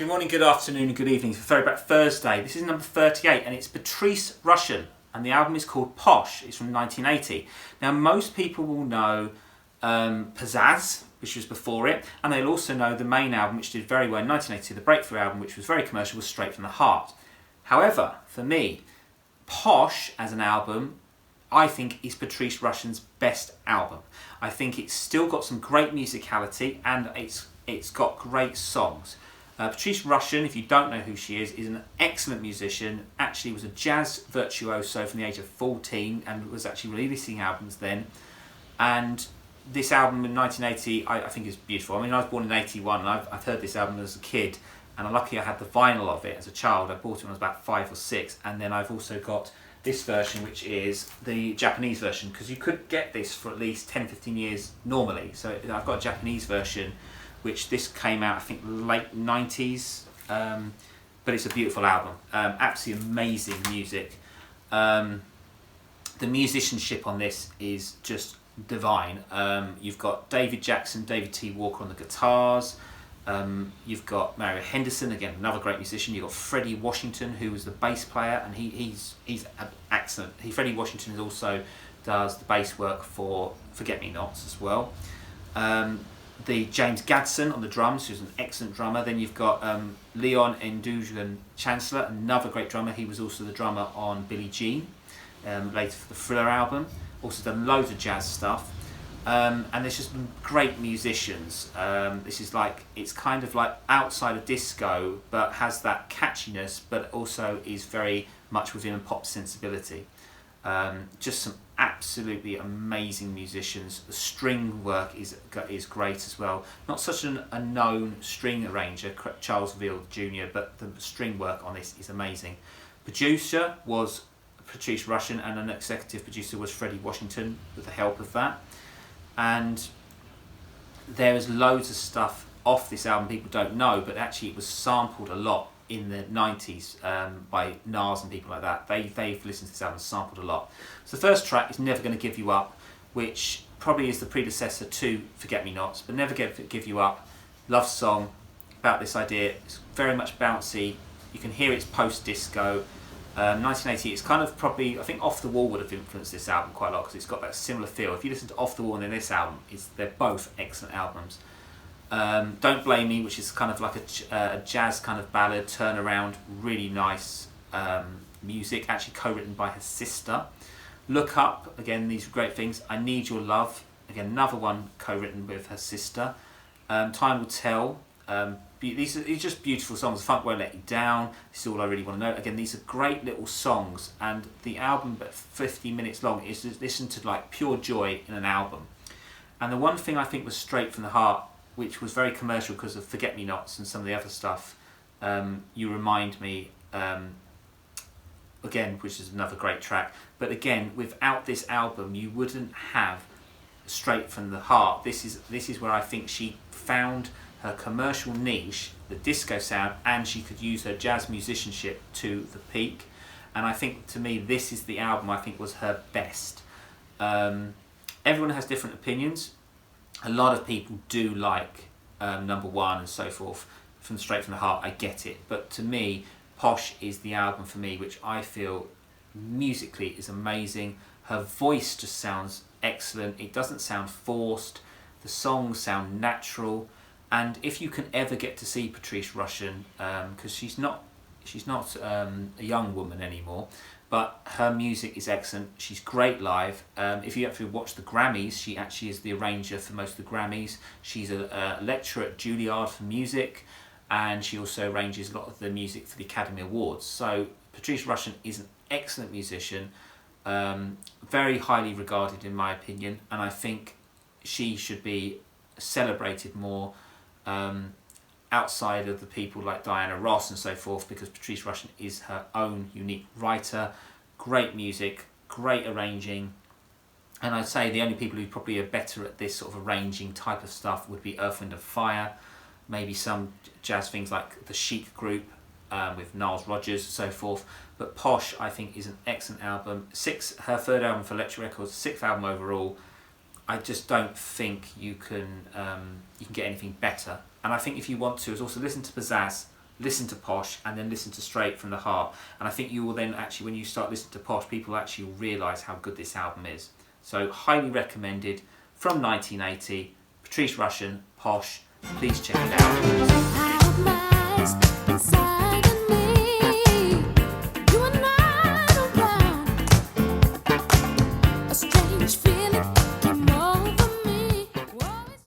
Good morning, good afternoon and good evening for Throwback Thursday. This is number 38 and it's Patrice Rushen and the album is called Posh. It's from 1980. Now most people will know Pizzazz, which was before it, and they'll also know the main album which did very well in 1982, the breakthrough album which was very commercial, was Straight from the Heart. However, for me, Posh as an album I think is Patrice Rushen's best album. I think it's still got some great musicality and it's got great songs. Patrice Rushen, if you don't know who she is an excellent musician. Actually was a jazz virtuoso from the age of 14 and was actually releasing albums then. And this album in 1980 I think is beautiful. I mean, I was born in 81 and I've heard this album as a kid, and I'm lucky I had the vinyl of it as a child. I bought it when I was about 5 or 6, and then I've also got this version, which is the Japanese version, because you could get this for at least 10-15 years normally. So I've got a Japanese version, which this came out I think late 90s, but it's a beautiful album. Absolutely amazing music. The musicianship on this is just divine. You've got David Jackson, David T. Walker on the guitars. You've got Mario Henderson, again another great musician. You've got Freddie Washington, who was the bass player, and he's excellent. Freddie Washington also does the bass work for Forget Me Nots as well. The James Gadson on the drums, who's an excellent drummer. Then you've got Leon Ndujan Chancellor, another great drummer. He was also the drummer on Billie Jean, later for the Thriller album. Also done loads of jazz stuff. And there's just great musicians. This is like, it's kind of like outside of disco, but has that catchiness, but also is very much within a pop sensibility. Just some absolutely amazing musicians. The string work is great as well. Not such a known string arranger, Charles Veal Jr., but the string work on this is amazing. Producer was Patrice Rushen, and an executive producer was Freddie Washington with the help of that. And there is loads of stuff off this album people don't know, but actually it was sampled a lot in the 90s by Nas and people like that. They've listened to this album and sampled a lot. So the first track is Never Gonna Give You Up, which probably is the predecessor to Forget Me Nots, but Never Give You Up, love song about this idea. It's very much bouncy. You can hear it's post-disco. 1980, it's kind of probably, I think Off the Wall would have influenced this album quite a lot because it's got that similar feel. If you listen to Off the Wall and then this album, they're both excellent albums. Don't Blame Me, which is kind of like a jazz kind of ballad, turnaround, really nice music, actually co-written by her sister. Look Up, again, these are great things. I Need Your Love, again, another one co-written with her sister. Time Will Tell. These are just beautiful songs. Funk Won't Let You Down, this is All I Really Want to Know. Again, these are great little songs, and the album, but 50 minutes long, is to listen to like pure joy in an album. And the one thing I think was Straight from the Heart, which was very commercial because of Forget Me Nots and some of the other stuff, You Remind Me, again, which is another great track. But again, without this album, you wouldn't have Straight from the Heart. This is where I think she found her commercial niche, the disco sound, and she could use her jazz musicianship to the peak. And I think, to me, this is the album I think was her best. Everyone has different opinions. A lot of people do like Number One and so forth from Straight from the Heart. I get it, but to me, Posh is the album for me, which I feel musically is amazing. Her voice just sounds excellent. It doesn't sound forced. The songs sound natural. And if you can ever get to see Patrice Rushen, because she's not a young woman anymore, but her music is excellent. She's great live. If you actually watch the Grammys, she actually is the arranger for most of the Grammys. She's a lecturer at Juilliard for music, and she also arranges a lot of the music for the Academy Awards. So Patrice Rushen is an excellent musician, very highly regarded in my opinion, and I think she should be celebrated more outside of the people like Diana Ross and so forth, because Patrice Rushen is her own unique writer, great music, great arranging, and I'd say the only people who probably are better at this sort of arranging type of stuff would be Earth, Wind and Fire, maybe some jazz things like the Chic Group with Niles Rodgers and so forth, but Posh I think is an excellent album. Her third album for Electric Records, 6th album overall. I just don't think you can get anything better. And I think if you want to, is also listen to Pizzazz listen to Posh, and then listen to Straight from the Heart. And I think you will then actually, when you start listening to Posh, people actually realise how good this album is. So highly recommended, from 1980, Patrice Rushen, Posh. Please check it out.